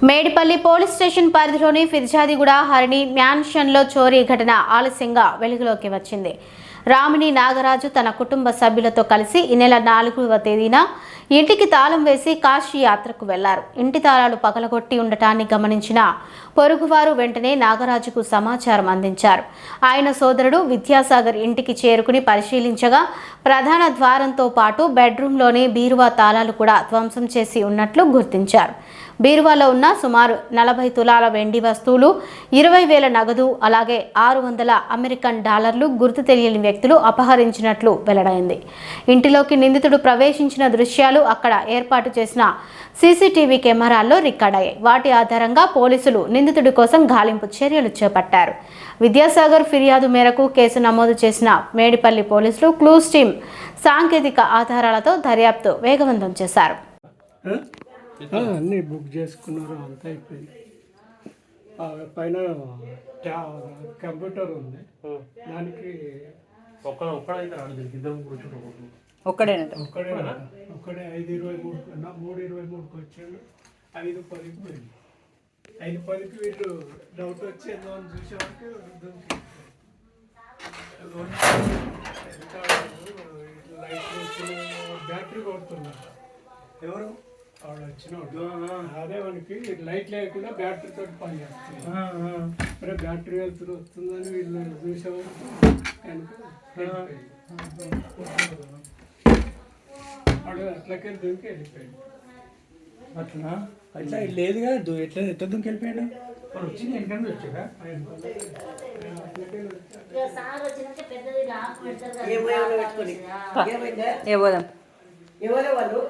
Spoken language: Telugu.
మేడిపల్లి పోలీస్ స్టేషన్ పరిధిలోని ఫిర్జాదిగూడ హరిణి మ్యాన్షన్లో చోరీ ఘటన ఆలస్యంగా వెలుగులోకి వచ్చింది. రామిని నాగరాజు తన కుటుంబ సభ్యులతో కలిసి ఈ నెల 4వ తేదీన ఇంటికి తాళం వేసి కాశీ యాత్రకు వెళ్లారు. ఇంటి తాళాలు పగలగొట్టి ఉండటాన్ని గమనించిన పొరుగువారు వెంటనే నాగరాజుకు సమాచారం అందించారు. ఆయన సోదరుడు విద్యాసాగర్ ఇంటికి చేరుకుని పరిశీలించగా ప్రధాన ద్వారంతో పాటు బెడ్రూమ్లోని బీరువా తాళాలు కూడా ధ్వంసం చేసి ఉన్నట్లు గుర్తించారు. బీరువాలో ఉన్న సుమారు 40 తులాల వెండి వస్తువులు, 20,000 నగదు, అలాగే 600 అమెరికన్ డాలర్లు గుర్తు తెలియని వ్యక్తులు అపహరించినట్లు వెల్లడైంది. ఇంటిలోకి నిందితుడు ప్రవేశించిన దృశ్యాలు అక్కడ ఏర్పాటు చేసిన సీసీటీవీ కెమెరాల్లో రికార్డయ్యాయి. వాటి ఆధారంగా పోలీసులు నిందితుడి కోసం గాలింపు చర్యలు చేపట్టారు. విద్యాసాగర్ ఫిర్యాదు మేరకు కేసు నమోదు చేసిన మేడిపల్లి పోలీసులు క్లూస్ టీమ్ సాంకేతిక ఆధారాలతో దర్యాప్తు వేగవంతం చేశారు. అన్నీ బుక్ చేసుకున్నారు, అంతా అయిపోయింది. పైన కంప్యూటర్ ఉంది, దానికి ఒక్కడే 5:23 వచ్చాడు. 5:10 పోయింది. 5:10 వీళ్ళు డౌట్ వచ్చి ఏదో అని చూసేవారికి లైట్ బ్యాటరీ కొడుతున్నారు. ఎవరు వాడు వచ్చినోడు అదే మనకి లైట్ లేకుండా బ్యాటరీ తోటి పని చేస్తుంది. మరి బ్యాటరీ వెళ్తురు వస్తుందని వీళ్ళు చూసేవారు వాడు అట్లకే దుంకి వెళ్ళిపోయాడు. అట్లా అట్లా లేదుగా ఎట్లా ఎట్లా దుంకి వెళ్ళిపోయాడు? వాడు వచ్చింది ఎందుకంటే వచ్చాడా? ఎవరో వాళ్ళు